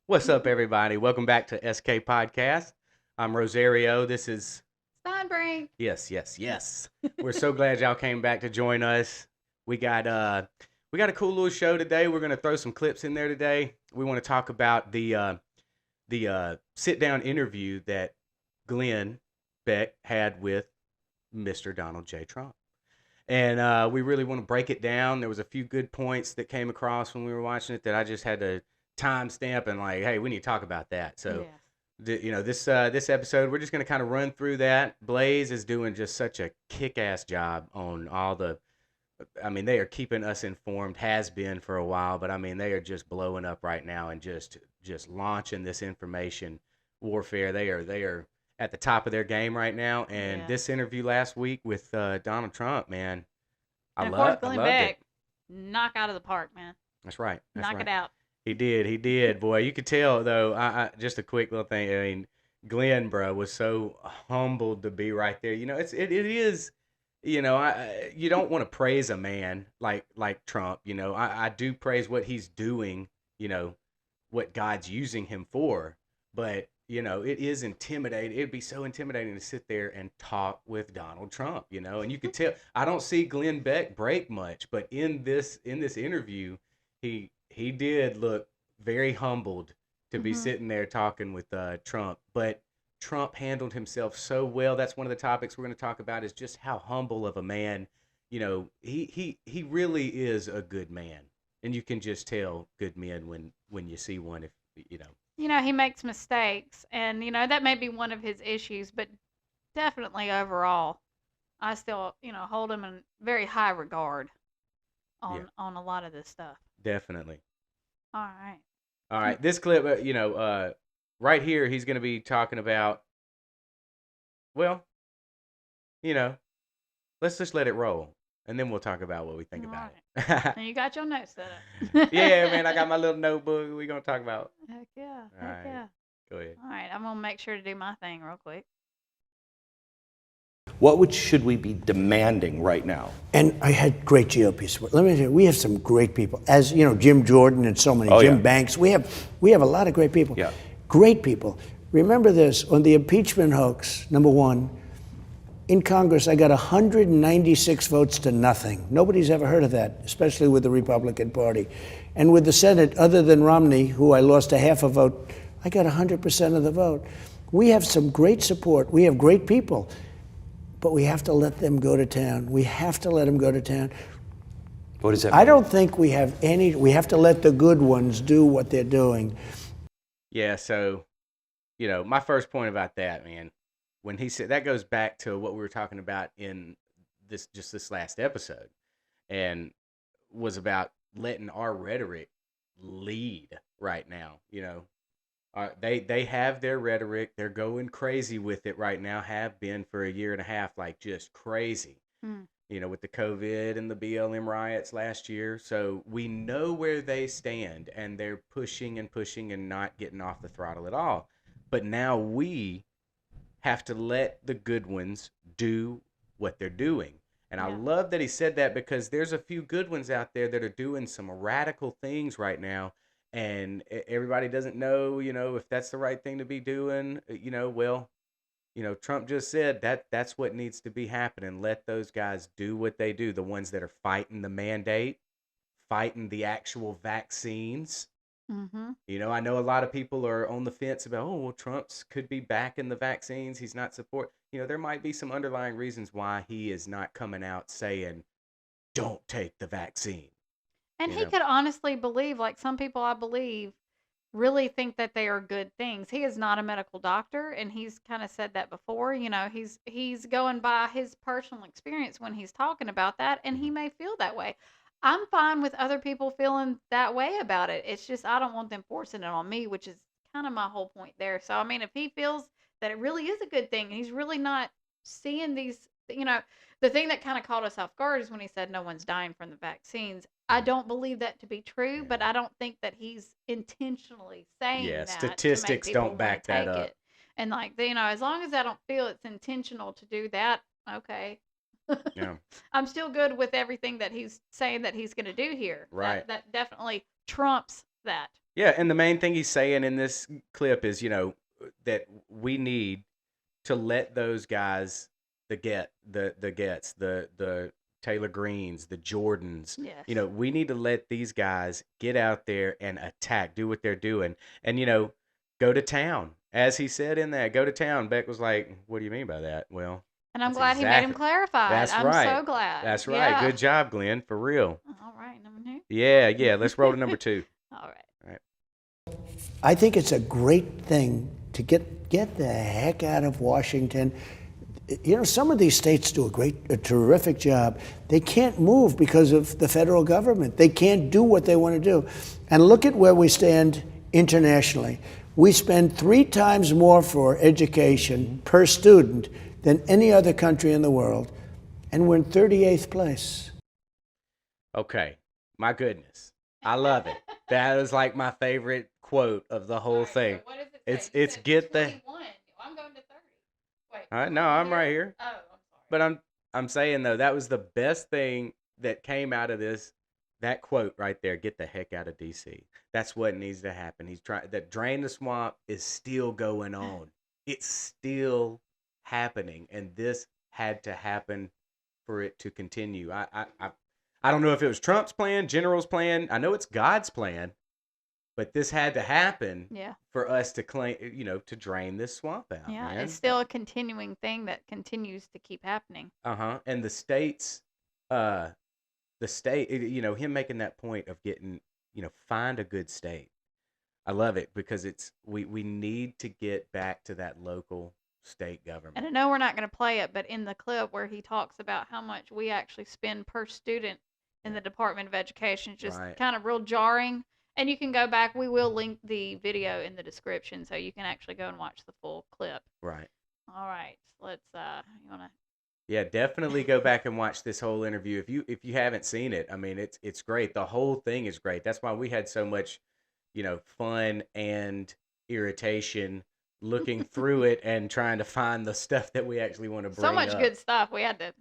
What's up, everybody? Welcome back to SK Podcast. I'm Rosario. This is Steinbrink. yes. We're so glad y'all came back to join us. We got a cool little show today. We're gonna throw some clips in there today. We want to talk about the sit down interview that Glenn Beck had with Mr. Donald J. Trump. And we really want to break it down. There was a few good points that came across when we were watching it that I just had to timestamp and like, hey, we need to talk about that. So, this episode, we're just going to kind of run through that. Blaze is doing just such a kick-ass job on all the. I mean, they are keeping us informed. Has been for a while, but I mean, they are just blowing up right now and just launching this information warfare. They are at the top of their game right now. And Yeah. this interview last week with Donald Trump, man, And of course, I Glenn loved it. Beck, knock out of the park, man. That's right. That's Knock right. it out. He did. Boy, you could tell though. I just a quick little thing. I mean, Glenn, bro, was so humbled to be right there. You know, it is. You know, you don't want to praise a man like Trump. You know, I do praise what he's doing. You know, what God's using him for. But you know, it is intimidating. It'd be so intimidating to sit there and talk with Donald Trump. You know, and you could tell. I don't see Glenn Beck break much, but in this interview, he did look very humbled to be Hmm. sitting there talking with Trump. But Trump handled himself so well. That's one of the topics we're going to talk about is just how humble of a man. You know, he really is a good man, and you can just tell good men when you see one. If you know, He makes mistakes, and that may be one of his issues, but definitely overall, I still hold him in very high regard yeah, on a lot of this stuff. definitely. All right. All Mm. right, this clip, right here, he's going to be talking about. Well, you know, let's just let it roll, and then we'll talk about what we All think about right. it. And you got your notes set up. Yeah, man, I got my little notebook. We're gonna talk about. Heck yeah. All Heck right, yeah. go ahead. All right. I'm gonna make sure to do my thing real quick. Should we be demanding right now? And I had great GOP support. Let me tell you, we have some great people. As you know, Jim Jordan and so many, Oh, Jim yeah. Banks. We have a lot of great people. Yeah. Great people. Remember this, on the impeachment hoax, number one, in Congress, I got 196 votes to nothing. Nobody's ever heard of that, especially with the Republican Party. And with the Senate, other than Romney, who I lost a half a vote, I got 100% of the vote. We have some great support. We have great people. But we have to let them go to town. We have to let them go to town. What does that mean? I don't think we have we have to let the good ones do what they're doing. Yeah, so, my first point about that, man, when he said that goes back to what we were talking about in this last episode, and was about letting our rhetoric lead right now. They have their rhetoric. They're going crazy with it right now. Have been for a year and a half, like just crazy. Mm. With the COVID and the BLM riots last year. So we know where they stand, and they're pushing and pushing and not getting off the throttle at all. But now we have to let the good ones do what they're doing. And I Yeah. love that he said that because there's a few good ones out there that are doing some radical things right now. And everybody doesn't know, if that's the right thing to be doing. Well, Trump just said that's what needs to be happening. Let those guys do what they do. The ones that are fighting the mandate, fighting the actual vaccines. Mm-hmm. I know a lot of people are on the fence about, oh, well, Trump's could be backing the vaccines. He's not support. There might be some underlying reasons why he is not coming out saying, don't take the vaccine. And You he know, could honestly believe, like some people I believe, really think that they are good things. He is not a medical doctor, and he's kind of said that before. He's going by his personal experience when he's talking about that, and he may feel that way. I'm fine with other people feeling that way about it. It's just I don't want them forcing it on me, which is kind of my whole point there. So I mean, if he feels that it really is a good thing, and he's really not seeing these, the thing that kind of caught us off guard is when he said no one's dying from the vaccines. I don't believe that to be true, but I don't think that he's intentionally yeah, saying that to make statistics people don't want to back that take up. it. And like, as long as I don't feel it's intentional to do that, okay. Yeah, I'm still good with everything that he's saying that he's going to do here. right. That definitely trumps that. Yeah, and the main thing he's saying in this clip is, that we need to let those guys, the gets, the Taylor Greens, the Jordans, Yes. we need to let these guys get out there and attack, do what they're doing, and go to town. As he said in that, go to town. Beck was like, "What do you mean by that?" Well, And I'm that's glad he made him exactly. clarify it. That's I'm right. so glad. That's right. Yeah. Good job, Glenn. For real. All right, number 2. Yeah. Let's roll to number 2. All right. All right. I think it's a great thing to get the heck out of Washington. Some of these states do a terrific job. They can't move because of the federal government. They can't do what they want to do. And look at where we stand internationally. We spend 3 times more for education per student than any other country in the world, and we're in 38th place. Okay. My goodness. I love it. That is like my favorite quote of the whole thing. What does it say? It's get the. 21. I'm going to 30. Wait. All right, no, I'm right here. Oh, I'm sorry. But I'm saying though, that was the best thing that came out of this. That quote right there, get the heck out of DC. That's what needs to happen. He's trying that drain the swamp is still going on. It's still happening. And this had to happen for it to continue. I don't know if it was Trump's plan, General's plan. I know it's God's plan, but this had to happen for us to claim, to drain this swamp out. Yeah, man. it's still a continuing thing that continues to keep happening. And the states, him making that point of getting, find a good state. I love it because we need to get back to that local state government. And I know we're not going to play it, but in the clip where he talks about how much we actually spend per student in the Department of Education, it's just kind of real jarring. And you can go back. We will link the video in the description so you can actually go and watch the full clip. Right. All right. Let's you want to Yeah, definitely go back and watch this whole interview. If you haven't seen it, I mean it's great. The whole thing is great. That's why we had so much, fun and irritation looking through it and trying to find the stuff that we actually want to bring so much up. good stuff. We had to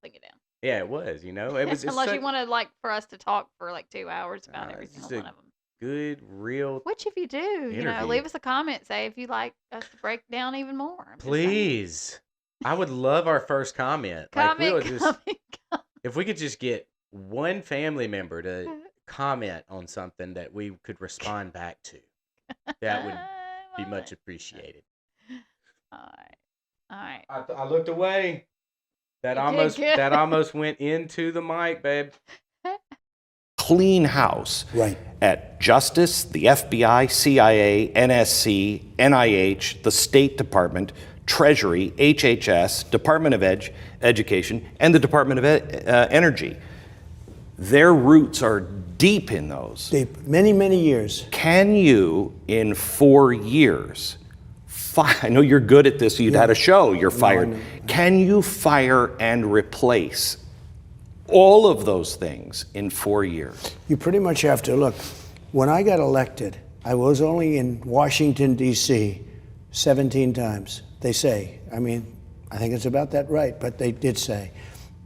click it down. Yeah, it was, it was unless you wanted for us to talk for 2 hours about every single one of them. Good, real. Which if you do, leave us a comment. Say if you'd like us to break down even more. Please. I would love our first comment. If we could just get one family member to comment on something that we could respond back to, that would be much appreciated. All right. I looked away. That almost went into the mic, babe. Clean house. Right. At Justice, the FBI, CIA, NSC, NIH, the State Department, Treasury, HHS, Department of Education, and the Department of Energy. Their roots are deep in those. Deep. Many, many years. Can you, in 4 years, I know you're good at this, you'd had a show, you're fired. Can you fire and replace all of those things in 4 years? You pretty much have to. Look, when I got elected, I was only in Washington, D.C. 17 times. They say. I mean, I think it's about that right, but they did say.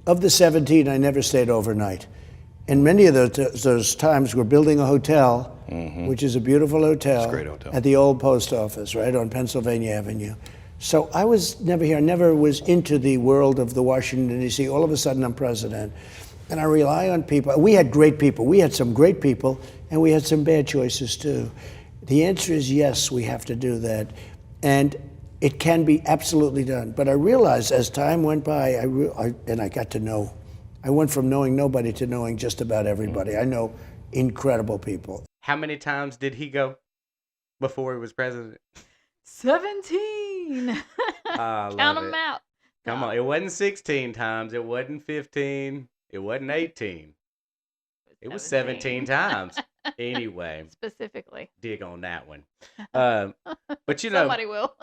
Of the 17, I never stayed overnight. And many of those times we're building a hotel, which is a beautiful hotel. It's a great hotel. At the old post office, right on Pennsylvania Avenue. So I was never here. I never was into the world of the Washington, D.C. All of a sudden, I'm president. And I rely on people. We had great people. We had some great people, and we had some bad choices, too. The answer is yes, we have to do that. And it can be absolutely done. But I realized as time went by, I got to know. I went from knowing nobody to knowing just about everybody. I know incredible people. How many times did he go before he was president? 17. Count them out. Come on. It wasn't 16 times. It wasn't 15. It wasn't 18. It was 17 times. Anyway. Specifically. Dig on that one. But somebody will.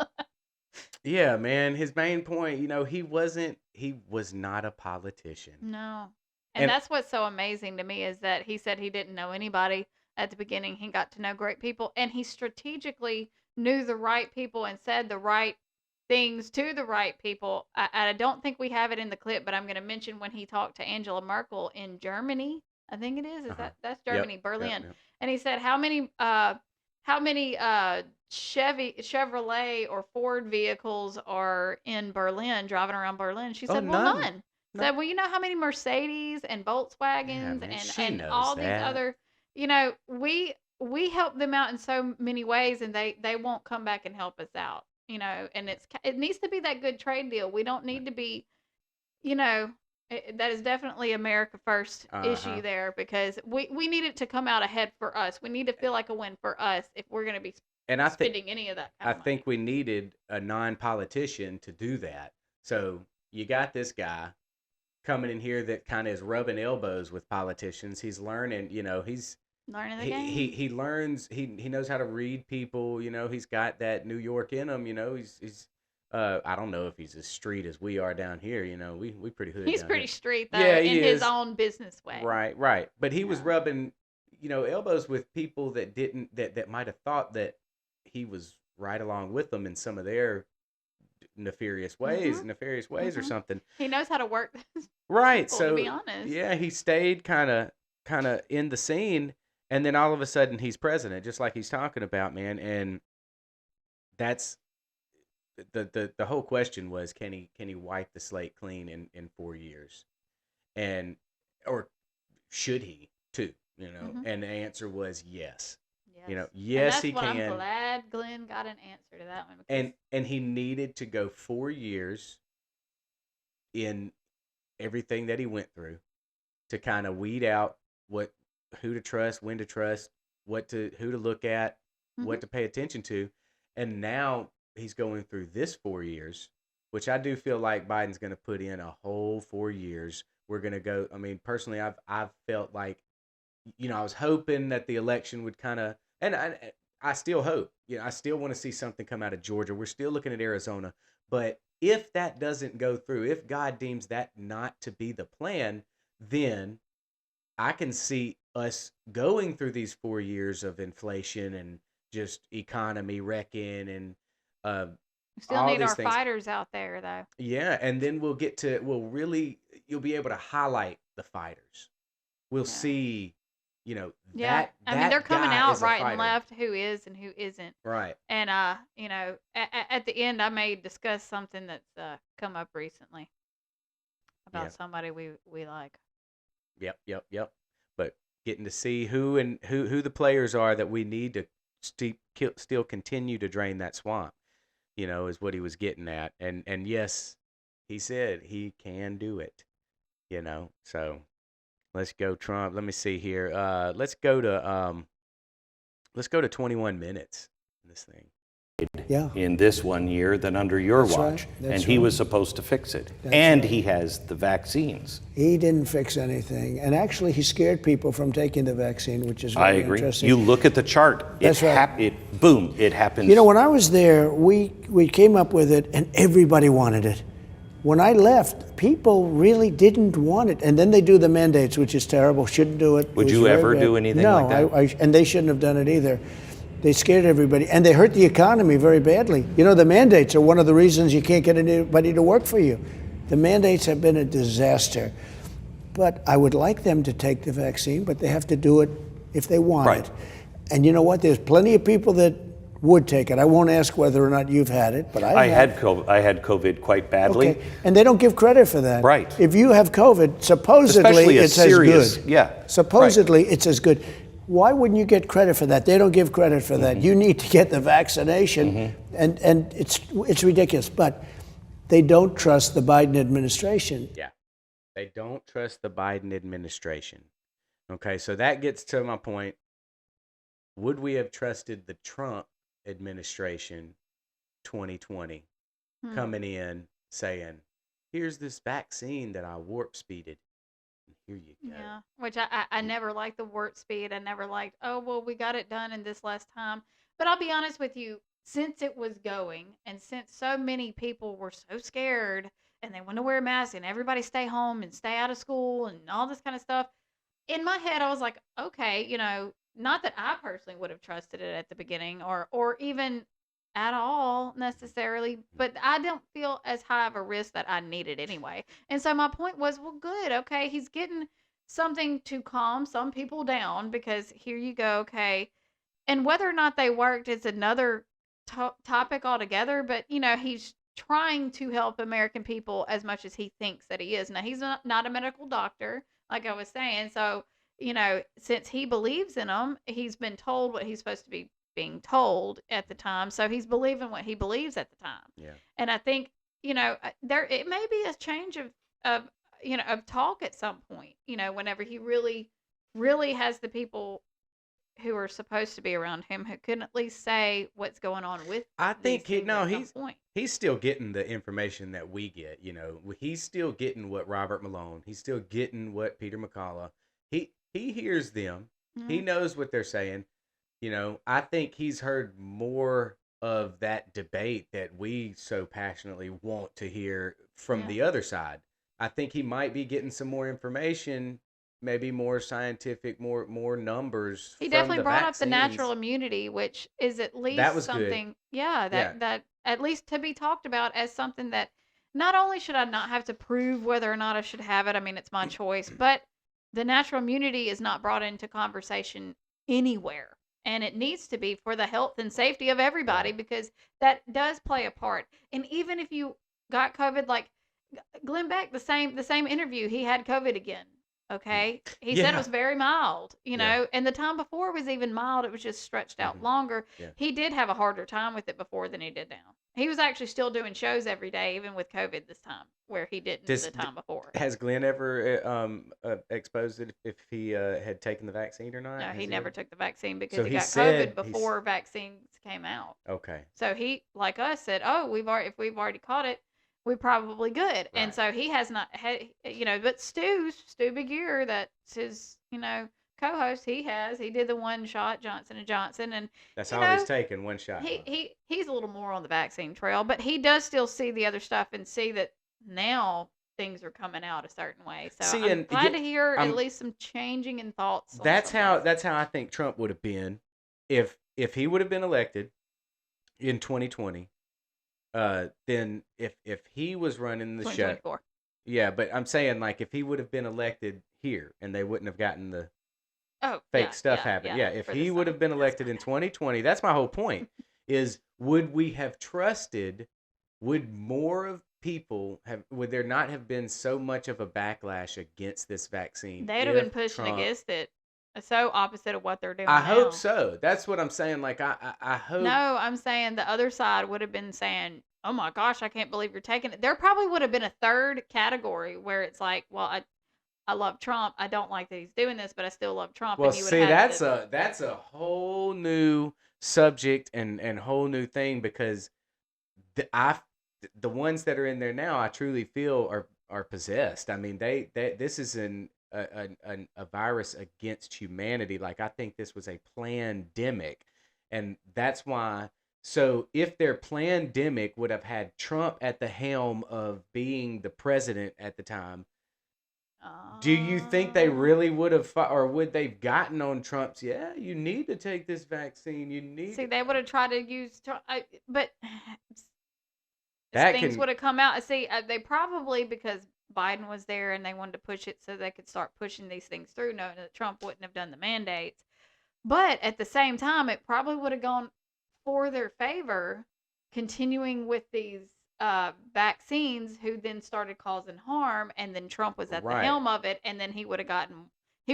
Yeah, man. His main point, he was not a politician. No. And that's what's so amazing to me is that he said he didn't know anybody at the beginning. He got to know great people, and he strategically knew the right people and said the right things to the right people. I don't think we have it in the clip, but I'm going to mention when he talked to Angela Merkel in Germany I think it is. Is Uh-huh. that's Yep, Germany, yep, Berlin. yep. And he said how many Chevrolet or Ford vehicles are in Berlin, driving around Berlin? She Oh, said, well, none. none. No. Said, well, you know how many Mercedes and Yeah, Volkswagens man, and she knows all these that. other, you know, we help them out in so many ways, and they won't come back and help us out, you know. And it needs to be that good trade deal. We don't need to be, you know, that is definitely America first Uh-huh. issue there, because we need it to come out ahead for us. We need to feel like a win for us if we're going to be And spending any of that kind I of money. think we needed a non-politician to do that. So you got this guy coming in here that kind of is rubbing elbows with politicians. He's learning, you know, Learning the he game. he learns he knows how to read people, you know. He's got that New York in him, you know. He's I don't know if he's as street as we are down here, you know. We pretty hood He's down pretty here. street though, Yeah, in he his is. own business way. Right, right. But he was Yeah. rubbing, you know, elbows with people that didn't that might have thought that he was right along with them in some of their Mhm. nefarious ways or Mhm. something. He knows how to work Right. people, to be So honest. yeah, he stayed kind of in the scene, and then all of a sudden he's president, just like he's talking about, man. And that's the whole question was, can he wipe the slate clean in 4 years, and or should he too? You know, Mhm. and the answer was yes. You know, Yes. And yes that's he what I'm can, glad Glenn got an answer to that one, because and he needed to go 4 years in everything that he went through to kind of weed out what who to trust, when to trust, who to look at, mhm. what to pay attention to. And now he's going through this 4 years, which I do feel like Biden's going to put in a whole 4 years. We're going to go. I mean, personally, I've felt like, you know, I was hoping that the election would kind of, and I still hope, you know, I still want to see something come out of Georgia. We're still looking at Arizona, but if that doesn't go through, if God deems that not to be the plan, then I can see us going through these 4 years of inflation and just economy wrecking and uh, We still all need these our things. fighters out there, though. Yeah, and then we'll really, you'll be able to highlight the fighters. We'll Yeah. see, you know, Yeah. that I mean, they're that coming guy out is a right and fighter. left who is and who isn't. Right. And, you know, at the end, I may discuss something that's come up recently Yeah. about somebody we like. Yep. Yep. Yep. But getting to see who the players are that we need to still continue to drain that swamp, you know, is what he was getting at. And yes, he said he can do it, you know. So let's go Trump. Let me see here. Let's go to 21 minutes in this thing. Yeah. In this 1 year than under your That's right, watch. that's And he right. was supposed to fix it. That's And right. he has the vaccines. He didn't fix anything. And actually, he scared people from taking the vaccine, which is I very agree. interesting. You look at the chart. That's right. Boom, it happens. You know, when I was there, we came up with it, and everybody wanted it. When I left, people really didn't want it. And then they do the mandates, which is terrible. Shouldn't do it. Would It was you very ever bad. do anything no, like that? and they shouldn't have done it either. They scared everybody, and they hurt the economy very badly. You know, the mandates are one of the reasons you can't get anybody to work for you. The mandates have been a disaster. But I would like them to take the vaccine, but they have to do it if they want Right. it. And you know what? There's plenty of people that would take it. I won't ask whether or not you've had it, but I have. had COVID quite badly. Okay, and they don't give credit for that. Right. If you have COVID, supposedly Especially a it's serious, as good. yeah, Supposedly it's as good. Why wouldn't you get credit for that? They don't give credit for that. You need to get the vaccination, and it's ridiculous. But they don't trust the Biden administration. Yeah. They don't trust the Biden administration. Okay, so that gets to my point. Would we have trusted the Trump administration 2020 Hmm. coming in saying, here's this vaccine that I warp speeded, and here you go. Yeah, which I never liked the warp speed. I never liked, oh, well, we got it done in this last time. But I'll be honest with you, since it was going and since so many people were so scared and they wanted to wear a mask and everybody stay home and stay out of school and all this kind of stuff, in my head, I was like, okay, you know, not that I personally would have trusted it at the beginning or even at all necessarily, but I don't feel as high of a risk that I need it anyway. And so my point was, well, good, okay, he's getting something to calm some people down, because here you go, okay. And whether or not they worked is another topic altogether, but he's trying to help American people as much as he thinks that he is. Now, he's not a medical doctor, like I was saying. So, since he believes in them, he's been told what he's supposed to be being told at the time. So he's believing what he believes at the time. Yeah. And I think, there it may be a change of of talk at some point, whenever he really, really has the people who are supposed to be around him who can at least say what's going on with I think these things at some point. he's still getting the information that we get. He's still getting what Robert Malone. He's still getting what Peter McCullough. He hears them. He Mhm. knows what they're saying. I think he's heard more of that debate that we so passionately want to hear from Yeah. the other side. I think he might be getting some more information, maybe more scientific, more numbers. He from definitely the brought up the vaccines. natural immunity, which is at least That was good. something, yeah, Yeah. that at least to be talked about as something that not only should I not have to prove whether or not I should have it, I mean, it's my choice, but the natural immunity is not brought into conversation anywhere. And it needs to be for the health and safety of everybody, Right. because that does play a part. And even if you got COVID, like Glenn Beck, the same interview, he had COVID again. Okay, he said it Yeah. was very mild, Yeah. and the time before was even mild. It was just stretched out Mhm. longer. Yeah. He did have a harder time with it before than he did now. He was actually still doing shows every day, even with COVID this time, where he didn't Does the time before. Has Glenn ever exposed it if he had taken the vaccine or not? No, Has he never took the vaccine because So he he got said COVID before vaccines came out. Okay. So he, like us, said, "Oh, if we've already caught it, we're probably good." And Right. so he has not had, but Stu Big Ear, that's his, co-host. He did the one shot Johnson and Johnson, and That's you all he's know, taken, one shot. huh? he's a little more on the vaccine trail, but he does still see the other stuff and see that now things are coming out a certain way. So See, I'm and glad to hear at I'm least some changing in thoughts on that's some how things. that's how I think Trump would have been if he would have been elected in 2020. Then if he was running the show, 2024. yeah. But I'm saying, like, if he would have been elected here and they wouldn't have gotten the Oh, fake yeah, stuff yeah, happen. yeah, Yeah, if for he the would summer. have been That's elected my in bad. 2020, that's my whole point. Is would we have trusted? Would more of people have? Would there not have been so much of a backlash against this vaccine They'd have been if pushing Trump? against it. So opposite of what they're doing I hope now. so. That's what I'm saying. Like I hope. No, I'm saying the other side would have been saying, "Oh my gosh, I can't believe you're taking it." There probably would have been a third category where it's like, "Well, I love Trump. I don't like that he's doing this, but I still love Trump." Well, And you would see, have had that's a whole new subject and whole new thing because the ones that are in there now, I truly feel are possessed. I mean, this is a virus against humanity. Like, I think this was a pandemic, and that's why. So if their pandemic would have had Trump at the helm of being the president at the time, do you think they really would have, or would they've gotten on Trump's? Yeah, you need to take this vaccine. You need. see, they would have tried to use, but That things can. would have come out. See, they probably, because Biden was there and they wanted to push it so they could start pushing these things through, knowing that Trump wouldn't have done the mandates. But at the same time, it probably would have gone for their favor, continuing with these vaccines, who then started causing harm, and then Trump was at the Right. helm of it, and then he would have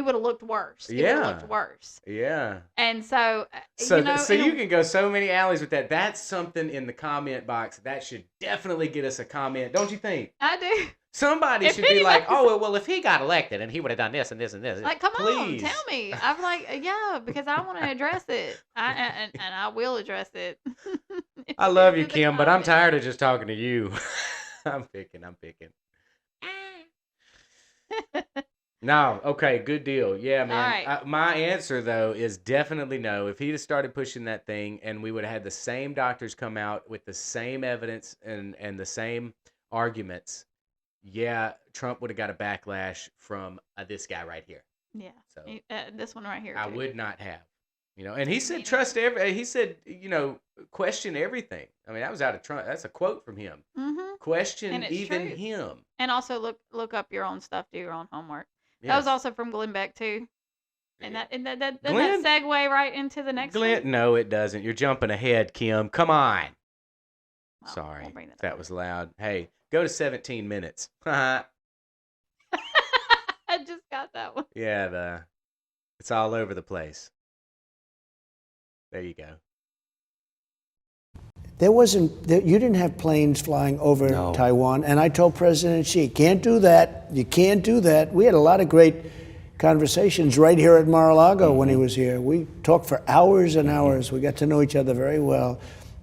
looked worse. He would have Yeah. looked worse. Yeah. And so, So so in a- you can go so many alleys with that. That's something in the comment box that should definitely get us a comment, don't you think? I do. Somebody If should be like, anybody's- "Oh well, if he got elected and he would have done this and this and this." Like, come Please. on, tell me. I'm like, yeah, because I want to address it. And I will address it. I love you, In the Kim, but I'm comments. tired of just talking to you. I'm picking. No, okay, good deal. Yeah, man. right. My answer though is definitely no. If he'd have started pushing that thing, and we would have had the same doctors come out with the same evidence and the same arguments, yeah, Trump would have got a backlash from this guy right here. Yeah. So This one right here. I too. would not have. And he said neither. trust he said, question everything. I mean, that was out of Trump. That's a quote from him. Mm-hmm. Question And it's even true. him. And also look up your own stuff. Do your own homework. That was Yes. also from Glenn Beck too. And Yeah. doesn't Glenn? that segue right into the next Glenn, one? no, it doesn't. You're jumping ahead, Kim. Come on. Well, Sorry, we'll bring if that that up. was loud. Hey, go to 17 minutes. Yeah, I just got that one. it's all over the place. There you go. You didn't have planes flying over No. Taiwan, and I told President Xi, can't do that. You can't do that. We had a lot of great conversations right here at Mar-a-Lago when he was here. We talked for hours and hours. We got to know each other very well.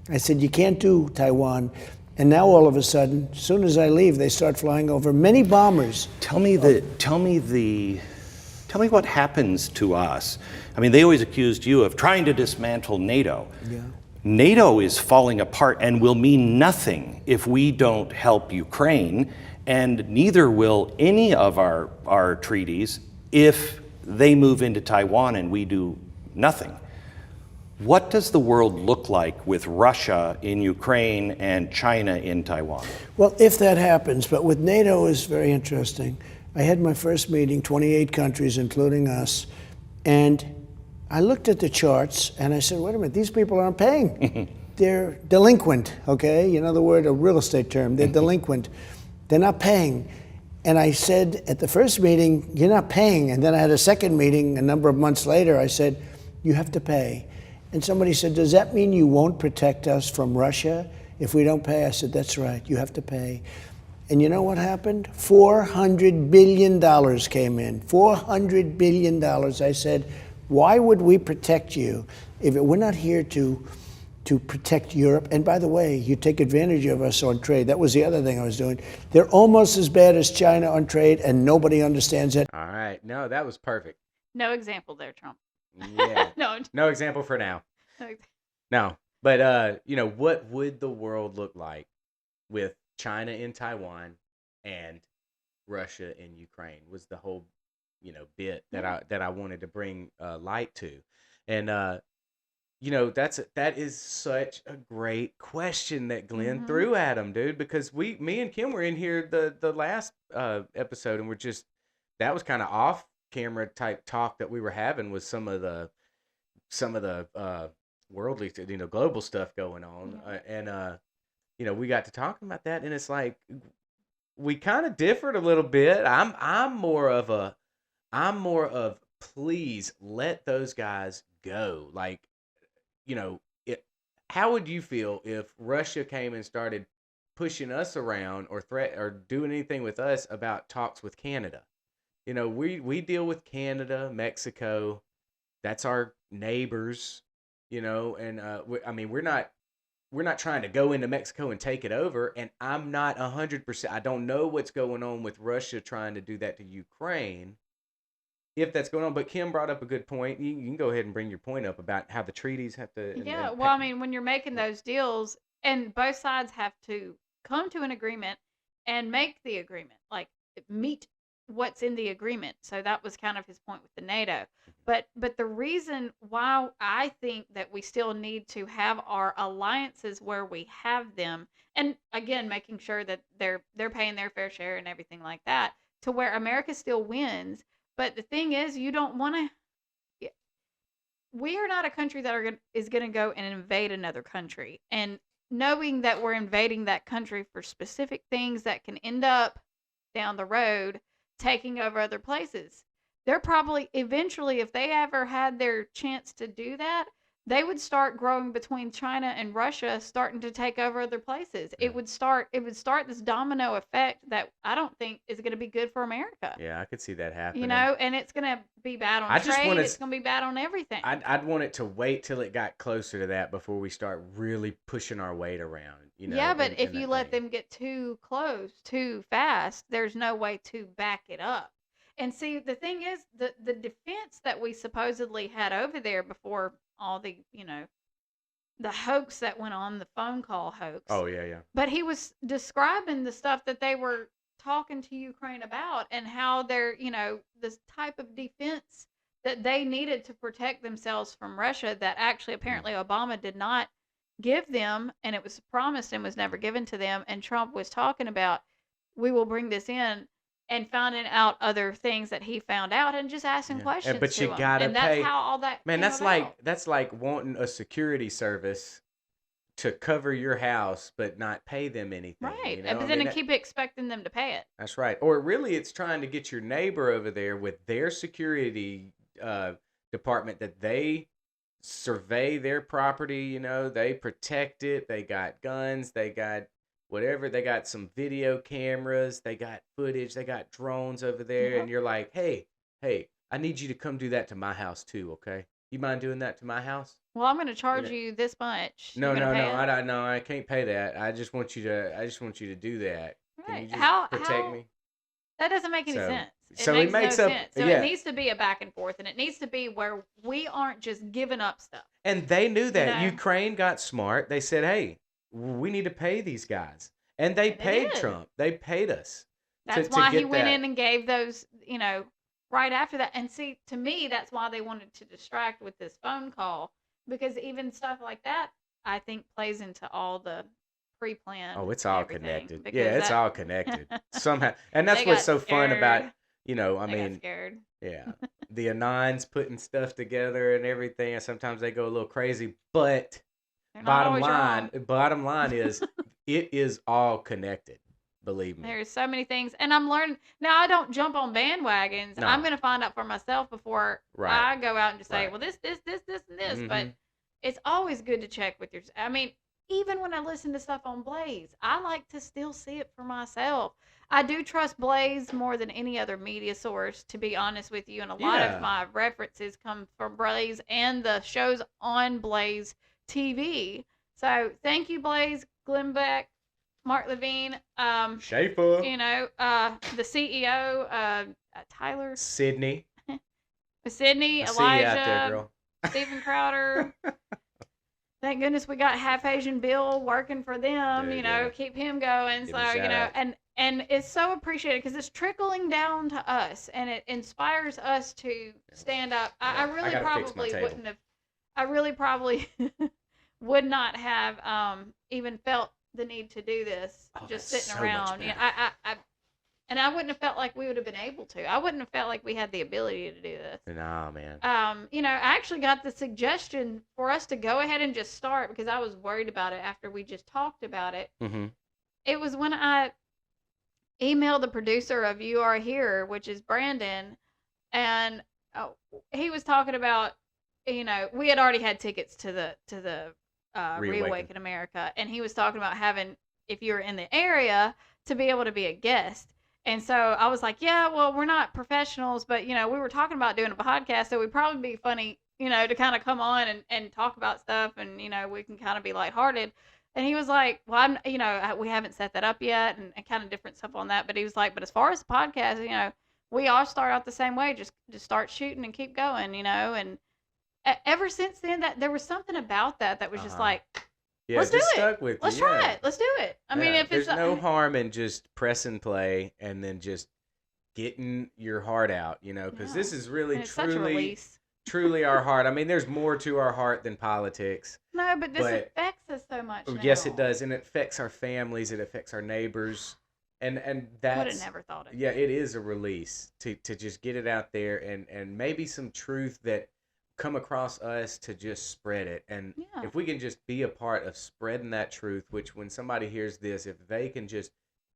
I said, you can't do Taiwan. And now all of a sudden, as soon as I leave, they start flying over many bombers. Tell me what happens to us. I mean, they always accused you of trying to dismantle NATO. Yeah. NATO is falling apart and will mean nothing if we don't help Ukraine, and neither will any of our treaties if they move into Taiwan and we do nothing. What does the world look like with Russia in Ukraine and China in Taiwan? Well, if that happens, but with NATO is very interesting. I had my first meeting, 28 countries, including us, and I looked at the charts and I said, wait a minute, these people aren't paying. They're delinquent, okay? You know the word, a real estate term. They're delinquent. They're not paying. And I said at the first meeting, you're not paying. And then I had a second meeting a number of months later. I said, you have to pay. And somebody said, does that mean you won't protect us from Russia if we don't pay? I said, that's right, you have to pay. And you know what happened? $400 billion came in. $400 billion. I said, why would we protect you if we're not here to protect Europe? And by the way, you take advantage of us on trade. That was the other thing I was doing. They're almost as bad as China on trade, and nobody understands it. All right. No, that was perfect. No example there, Trump. Yeah. No. No example for now. No ex- No. But what would the world look like with China in Taiwan and Russia in Ukraine was the whole, bit that I wanted to bring light to. And that is such a great question that Glenn threw at him, dude, because me and Kim were in here the last episode, and that was kind of off camera type talk that we were having with some of the worldly, global stuff going on, and we got to talking about that, and it's like we kind of differed a little bit. I'm more of please let those guys go. Like, how would you feel if Russia came and started pushing us around or doing anything with us about talks with Canada? We deal with Canada, Mexico. That's our neighbors, and we're not trying to go into Mexico and take it over. And I'm not 100%. I don't know what's going on with Russia trying to do that to Ukraine, if that's going on. But Kim brought up a good point. You can go ahead and bring your point up about how the treaties have to. Yeah, well, I mean, when you're making those deals, and both sides have to come to an agreement and make the agreement, like meet what's in the agreement. So that was kind of his point with the NATO. But the reason why I think that we still need to have our alliances where we have them, and again, making sure that they're paying their fair share and everything like that, to where America still wins. But the thing is, you don't want to. We are not a country that is going to go and invade another country, and knowing that we're invading that country for specific things that can end up down the road taking over other places. They're probably eventually, if they ever had their chance to do that, they would start growing between China and Russia, starting to take over other places. It would start this domino effect that I don't think is going to be good for America. Yeah, I could see that happening. And it's going to be bad on trade. It's going to be bad on everything. I'd want it to wait till it got closer to that before we start really pushing our weight around. Yeah, but if you let them get too close too fast, there's no way to back it up. And see, the thing is, the defense that we supposedly had over there before all the, the hoax that went on, the phone call hoax. Oh, yeah. But he was describing the stuff that they were talking to Ukraine about, and how they're, this type of defense that they needed to protect themselves from Russia, that actually apparently Obama did not give them, and it was promised and was never given to them. And Trump was talking about, we will bring this in. and finding out other things that he found out and just asking questions But to you him. gotta And that's pay. how all that Man, came about. that's like wanting a security service to cover your house but not pay them anything. Right. You know? But then keep expecting them to pay it. That's right. Or really, it's trying to get your neighbor over there with their security department that they survey their property. You know, they protect it. They got guns. They got whatever. They got some video cameras. They got footage. They got drones over there. Yep. And you're like, hey, I need you to come do that to my house too. Okay, you mind doing that to my house? Well, I'm going to charge you this much. No, You gonna pay it? I don't. No, I can't pay that. I just want you to do that. Can you Right. just protect me? That doesn't make any So- sense. so it makes no up- sense. So yeah. it needs to be a back and forth, and it needs to be where we aren't just giving up stuff. And they knew that. know? Ukraine got smart. They said, hey, we need to pay these guys. And they And they paid did. Trump. They paid us. That's to why he get went that. in and gave those, right after that. And see, to me, that's why they wanted to distract with this phone call, because even stuff like that, I think, plays into all the pre-planned. Oh, it's all everything, connected. because Yeah, it's that- all connected somehow. And that's They what's got so fun about, scared. I They got mean, scared. yeah, the Anons putting stuff together and everything. And sometimes they go a little crazy. But They're not always wrong. bottom line is it is all connected. Believe me. There's so many things, and I'm learning now. I don't jump on bandwagons. No. I'm going to find out for myself before Right. I go out and just say, Right. well, this, and this. But Mhm. it's always good to check with your. I mean, even when I listen to stuff on Blaze, I like to still see it for myself. I do trust Blaze more than any other media source, to be honest with you. And a lot Yeah. of my references come from Blaze and the shows on Blaze TV. So thank you, Blaze, Glenn Beck, Mark Levine, Schaefer. the CEO, Tyler, Sydney. Sydney, I see you out there, Elijah, girl. Stephen Crowder. Thank goodness we got Half Asian Bill working for them. There you go. Keep him going. Give So him a shout out. and it's so appreciated because it's trickling down to us, and it inspires us to stand up. I really gotta fix my probably table. wouldn't have. I really probably would not have even felt the need to do this, Oh, just that's sitting so much around. And I wouldn't have felt like we would have been able to. I wouldn't have felt like we had the ability to do this. Nah, man. I actually got the suggestion for us to go ahead and just start because I was worried about it after we just talked about it. Mm-hmm. It was when I emailed the producer of You Are Here, which is Brandon, and he was talking about, we had already had tickets to the Reawaken America, and he was talking about having, if you were in the area, to be able to be a guest. And so I was like, yeah, well, we're not professionals, but, we were talking about doing a podcast, so we'd probably be funny, to kind of come on and talk about stuff, and, we can kind of be lighthearted. And he was like, well, we haven't set that up yet, and kind of different stuff on that. But he was like, but as far as the podcast, we all start out the same way, just start shooting and keep going, and ever since then, that there was something about that was just like, Yeah, let's just do it. stuck with Let's you. try it. Let's do it. I mean, if there's it's no harm in just press and play and then just getting your heart out, because this is really and it's such a release. truly our heart. I mean, there's more to our heart than politics. No, but this But- affects us so much. Yes, it now. does, and it affects our families. It affects our neighbors, and that's Would have never thought it. yeah, it is a release to just get it out there and maybe some truth that come across us to just spread it. And Yeah. if we can just be a part of spreading that truth, which when somebody hears this, if they can just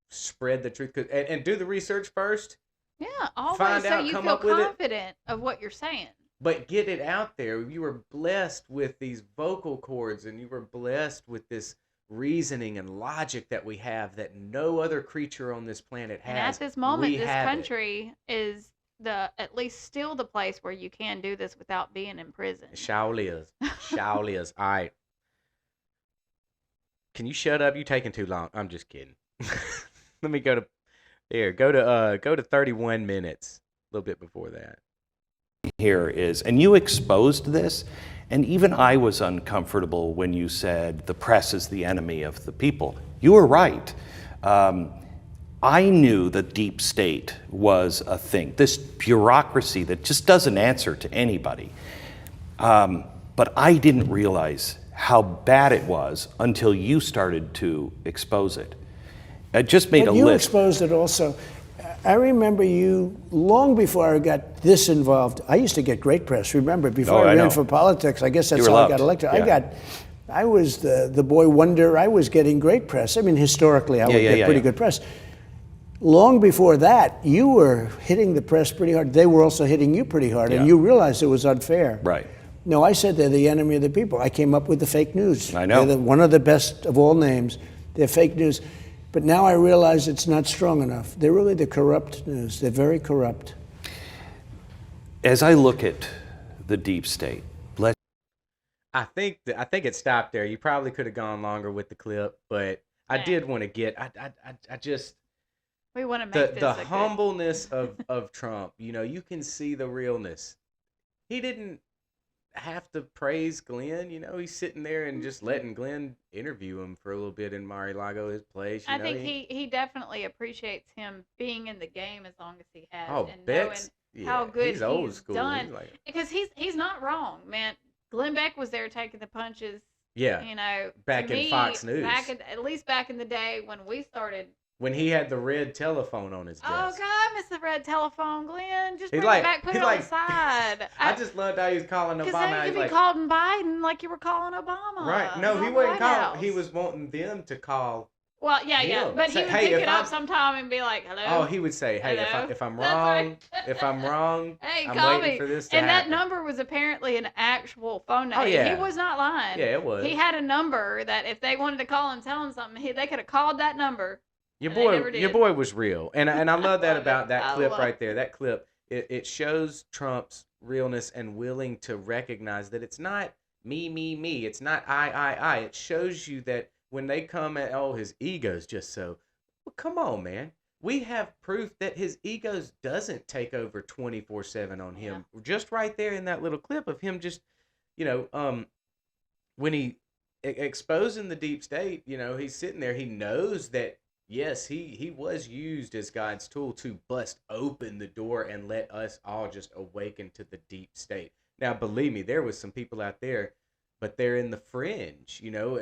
spread the truth and do the research first, Yeah, always. Find So out, you come feel up with it. confident of what you're saying. but get it out there. You were blessed with these vocal cords, and you were blessed with this reasoning and logic that we have that no other creature on this planet has. And at this moment, We this have it. country is at least still the place where you can do this without being in prison. Shaolias. Shaolias. All right. Can you shut up? You taking too long. I'm just kidding. Let me go to 31 minutes. A little bit before that. Here is, and you exposed this, and even I was uncomfortable when you said the press is the enemy of the people. You were right. I knew the deep state was a thing, this bureaucracy that just doesn't answer to anybody. But I didn't realize how bad it was until you started to expose it. I just made But a you list. exposed it also. I remember you long before I got this involved. I used to get great press. Remember, before I ran for politics, I guess that's how I got elected. Yeah. I was the boy wonder. I was getting great press. I mean, historically, I would get pretty good press. Long before that, you were hitting the press pretty hard. They were also hitting you pretty hard, and you realized it was unfair. Right. No, I said they're the enemy of the people. I came up with the fake news. I know. They're one of the best of all names. They're fake news. But now I realize it's not strong enough. They're really the corrupt news. They're very corrupt. As I look at the deep state, I think it stopped there. You probably could have gone longer with the clip, but I did want to get. I just. We want to make the humbleness of Trump. You know, you can see the realness. He didn't have to praise Glenn. You know, he's sitting there and just letting Glenn interview him for a little bit in Mar-a-Lago, his place. I think he definitely appreciates him being in the game as long as he has. Oh, and Beck's, knowing how good he's old school. done. He's like, because he's not wrong, man. Glenn Beck was there taking the punches. Yeah. You know, back in Fox News. At least back in the day when we started. When he had the red telephone on his desk. Oh, God, I miss the red telephone, Glenn. Just bring it back, put it on the side. I just loved how he was calling Obama. Because then you could be calling Biden like you were calling Obama. Right. No, he wasn't calling. He was wanting them to call. Well, yeah. But he would pick it up sometime and be like, hello. Oh, he would say, hey, if I'm wrong, right. if I'm wrong, hey, I'm call waiting me. for this to happen. happen. That number was apparently an actual phone number. Oh, yeah. He was not lying. Yeah, it was. He had a number that if they wanted to call and tell him something, they could have called that number. Your boy was real, and I love that about that clip right there. That clip, it shows Trump's realness and willing to recognize that it's not me. It's not I. It shows you that when they come at his ego's just so. Well, come on, man. We have proof that his egos doesn't take over 24/7 on him. Yeah. Just right there in that little clip of him just, when he exposing the deep state, he's sitting there. He knows that. Yes, he was used as God's tool to bust open the door and let us all just awaken to the deep state. Now, believe me, there was some people out there, but they're in the fringe.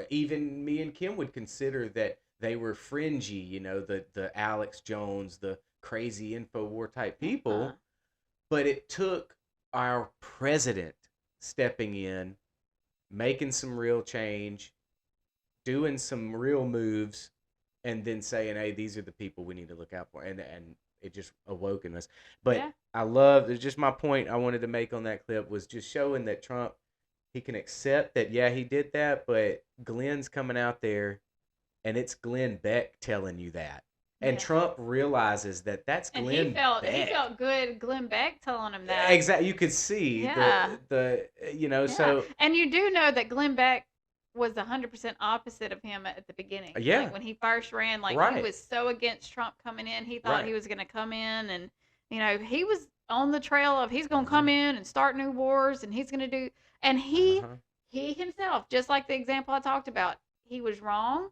Even me and Kim would consider that they were fringy. The Alex Jones, the crazy InfoWar type people. But it took our president stepping in, making some real change, doing some real moves. And then saying, hey, these are the people we need to look out for. And it just awoken us. But it's just my point I wanted to make on that clip was just showing that Trump, he can accept that, he did that. But Glenn's coming out there, and it's Glenn Beck telling you that. And Trump realizes that that's Glenn Beck. He felt good, Glenn Beck telling him that. Exactly. You could see so. And you do know that Glenn Beck was 100% opposite of him at the beginning. Yeah. Like when he first ran, he was so against Trump coming in. He thought he was going to come in and, he was on the trail of he's going to come in and start new wars and he's going to do. And he himself, just like the example I talked about, he was wrong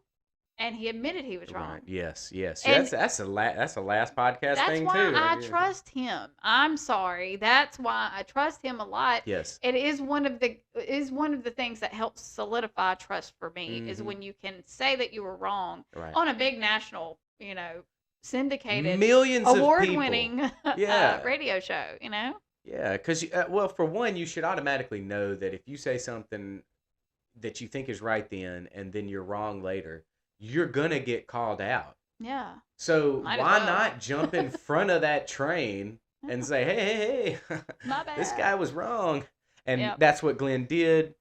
and he admitted he was wrong. Right. Yes. And that's a last podcast thing too. That's why I trust him. I'm sorry. That's why I trust him a lot. Yes. It is one of the things that helps solidify trust for me is when you can say that you were wrong on a big national, syndicated, millions award-winning of people. radio show. Yeah, because for one, you should automatically know that if you say something that you think is right then and then you're wrong later, you're gonna get called out. Yeah. So why not jump in front of that train and say, hey, My bad. this guy was wrong. And that's what Glenn did,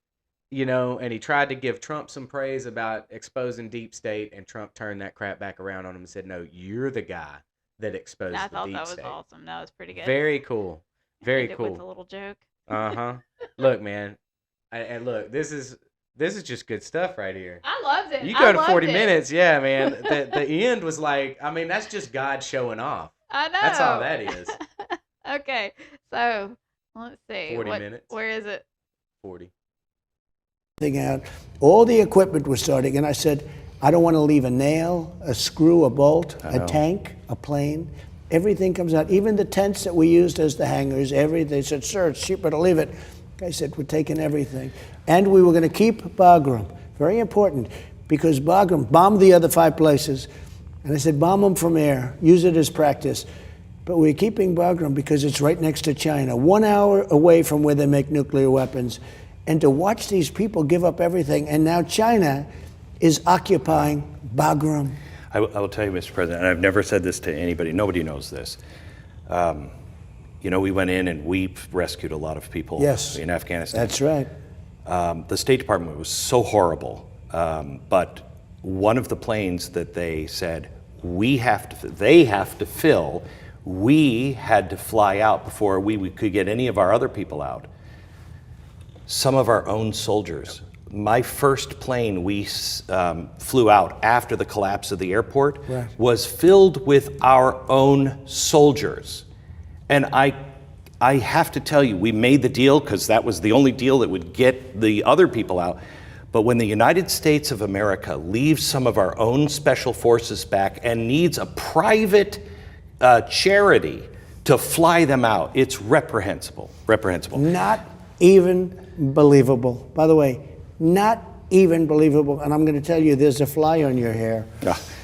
and he tried to give Trump some praise about exposing deep state, and Trump turned that crap back around on him and said, no, you're the guy that exposed the deep state. I thought that was awesome. That was pretty good. Very cool. Very cool. With a little joke. Look, man. And look, this is just good stuff right here. I loved it. You go to 40 minutes, yeah, man. The end was like, that's just God showing off. I know. That's all that is. Okay, so let's see. 40 minutes. Where is it? 40. Thing out. All the equipment was starting, and I said, I don't want to leave a nail, a screw, a bolt, a tank, a plane. Everything comes out. Even the tents that we used as the hangars, they said, sir, it's cheaper to leave it. I said, we're taking everything. And we were going to keep Bagram. Very important, because Bagram bombed the other 5 places. And I said, bomb them from air. Use it as practice. but we're keeping Bagram because it's right next to China, 1 hour away from where they make nuclear weapons. And to watch these people give up everything, and now China is occupying Bagram. I will tell you, Mr. President, and I've never said this to anybody, nobody knows this. We went in and we rescued a lot of people in Afghanistan. That's right. The State Department was so horrible, but one of the planes that they said they have to fill, we had to fly out before we could get any of our other people out. Some of our own soldiers. My first plane we flew out after the collapse of the airport was filled with our own soldiers. And I have to tell you, we made the deal because that was the only deal that would get the other people out. But when the United States of America leaves some of our own special forces back and needs a private charity to fly them out, it's reprehensible. Reprehensible. Not even believable. By the way, not even believable. And I'm going to tell you, there's a fly on your hair.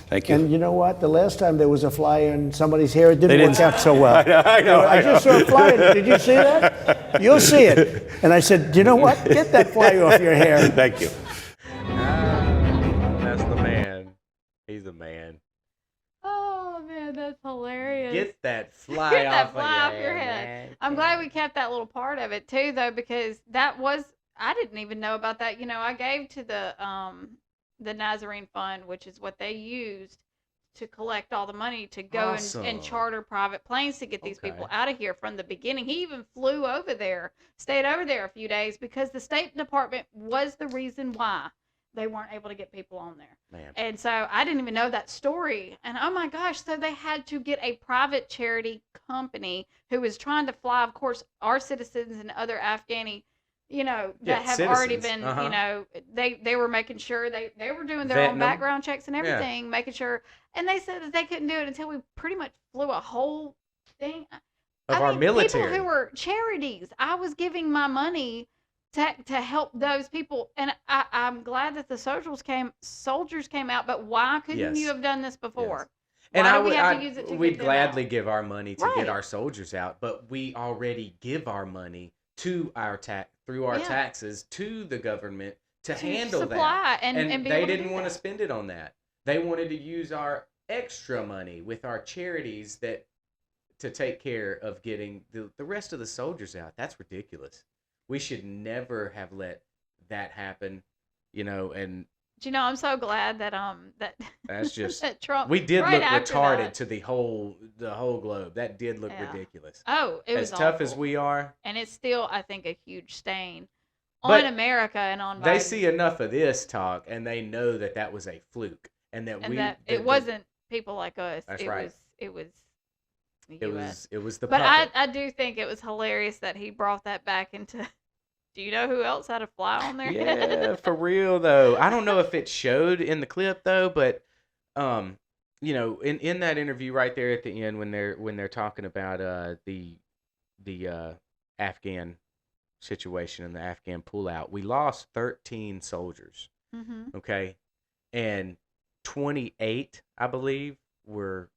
Thank you. And you know what? The last time there was a fly on somebody's hair, it didn't work out so well. I just saw a fly. Did you see that? You'll see it. And I said, you know what? Get that fly off your hair. Thank you. That's the man. He's the man. Oh man, that's hilarious. Get that fly off your head. Man. I'm glad we kept that little part of it too, though, because I didn't even know about that. I gave to the Nazarene Fund, which is what they used to collect all the money to go and charter private planes to get these people out of here from the beginning. He even flew over there, stayed over there a few days because the State Department was the reason why they weren't able to get people on there. Man. And so I didn't even know that story. And oh my gosh, so they had to get a private charity company who was trying to fly, of course, our citizens and other Afghani that have already been, they were making sure they were doing their own background checks and everything, making sure. And they said that they couldn't do it until we pretty much flew a whole thing. Our military. People who were charities. I was giving my money to help those people. And I'm glad that the soldiers came out, but why couldn't you have done this before? Yes. Why do we have to use it to we'd get them gladly out? give our money to get our soldiers out, but we already give our money to through our taxes to the government to handle supply that. And they didn't want to spend it on that. They wanted to use our extra money with our charities to take care of getting the rest of the soldiers out. That's ridiculous. We should never have let that happen, and I'm so glad that that's just that Trump. We did right look after retarded that. to the whole globe. That did look ridiculous. Oh, it was as tough awful. as we are, and it's still, I think, a huge stain But on America and on Biden. they see enough of this talk, and they know that was a fluke, and it wasn't people like us. That's it right. was the US. It was the But puppet. I do think it was hilarious that he brought that back into. Do you know who else had a fly on their head? Yeah, for real though. I don't know if it showed in the clip though, but in that interview right there at the end when they're talking about the Afghan situation and the Afghan pullout, we lost 13 soldiers. Mm-hmm. Okay, and 28, I believe, were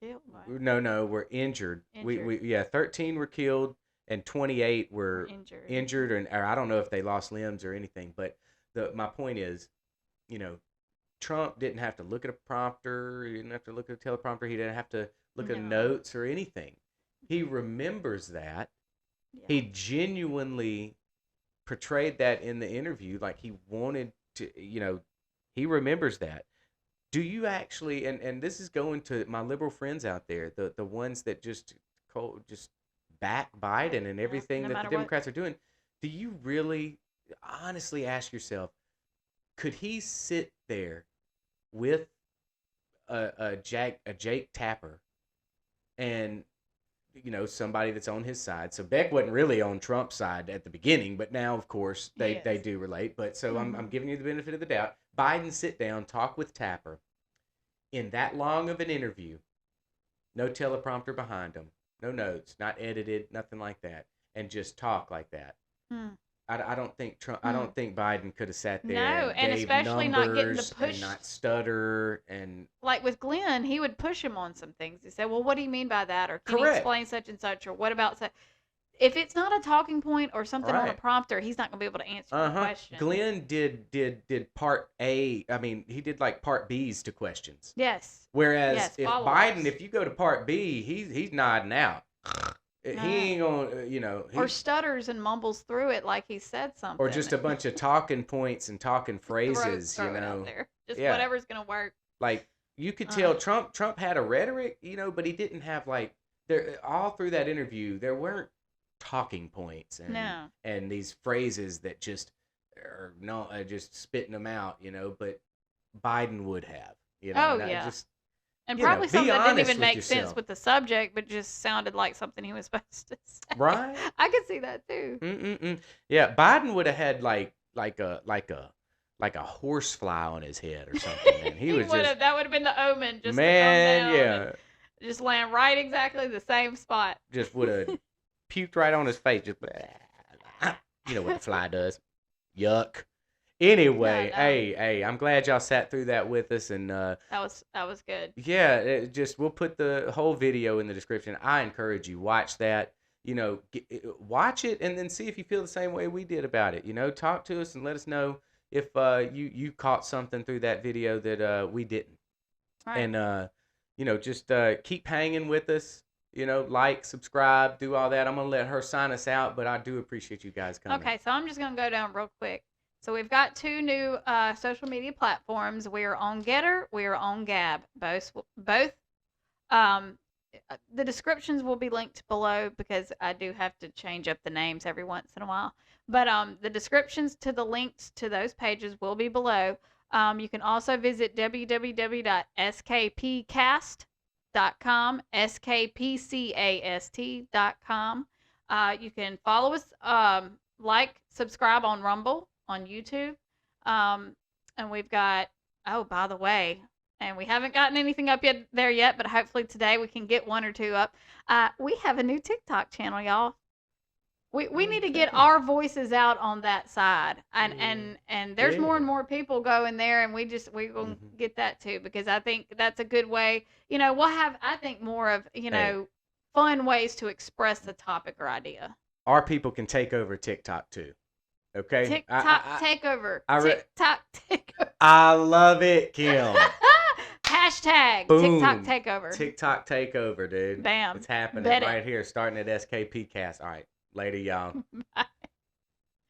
killed. Right? No, were injured. We 13 were killed. And 28 were injured, or I don't know if they lost limbs or anything. But my point is, Trump didn't have to look at a prompter. He didn't have to look at a teleprompter. He didn't have to look at notes or anything. He remembers that. Yeah. He genuinely portrayed that in the interview, like he wanted to. He remembers that. Do you actually? And this is going to my liberal friends out there, the ones that just back Biden and everything that the Democrats are doing. Do you really honestly ask yourself, could he sit there with a Jake Tapper and somebody that's on his side? So Beck wasn't really on Trump's side at the beginning, but now of course they do relate. But so I'm giving you the benefit of the doubt. Biden sit down, talk with Tapper in that long of an interview, no teleprompter behind him. No notes, not edited, nothing like that, and just talk like that. I don't think Trump. I don't think Biden could have sat there. No, and gave especially not getting the numbers push. and not stutter and. Like with Glenn, he would push him on some things. He said, "Well, what do you mean by that?" Or can you Correct. explain such and such? Or what about such? If it's not a talking point or something on a Right. prompter, he's not going to be able to answer the question. Glenn did part A. I mean, he did like part B's to questions. Yes. Whereas Yes, if follow-ups. Biden, if you go to part B, he's nodding out. He ain't gonna, Or stutters and mumbles through it like he said something. or just a bunch of talking points and talking phrases, Throw it out there. Just Yeah. whatever's going to work. Like you could tell Trump had a rhetoric, but he didn't have like there all through that interview there weren't talking points and these phrases that just are just spitting them out, but Biden would have, Oh, and I yeah. just And be probably something that didn't honest even with make sense yourself. with the subject, but just sounded like something he was supposed to say. Right. I could see that too. Yeah, Biden would have had like a horsefly on his head or something. Man. He was would just have. That would have been the omen. Just man, to come down yeah, and just land right exactly the same spot. just would have puked right on his face. Just you know what the fly does. Yuck. Anyway, No. hey, I'm glad y'all sat through that with us, and That was good. yeah, we'll put the whole video in the description. I encourage you watch that. Watch it and then see if you feel the same way we did about it. Talk to us and let us know if you caught something through that video that we didn't. Right. And just keep hanging with us. Like, subscribe, do all that. I'm gonna let her sign us out, but I do appreciate you guys coming. Okay, so I'm just going to go down real quick. So we've got 2 new social media platforms. We are on Getter. We are on Gab. Both. The descriptions will be linked below because I do have to change up the names every once in a while. But the descriptions to the links to those pages will be below. You can also visit www.skpcast.com, skpcast.com. You can follow us, subscribe on Rumble, on YouTube. And we've got, by the way, and we haven't gotten anything up there yet, but hopefully today we can get 1 or 2 up. We have a new TikTok channel, y'all. We need to get our voices out on that side, and there's more and more people going there, and we're gonna get that too, because I think that's a good way. We'll have, I think, more of fun ways to express the topic or idea. Our people can take over TikTok too. Okay. TikTok takeover. TikTok takeover. I love it, Kim. Hashtag Boom. TikTok takeover. TikTok takeover, dude. Bam. It's happening Bet it. right here, starting at SKP Cast. All right. Later, y'all. Bye.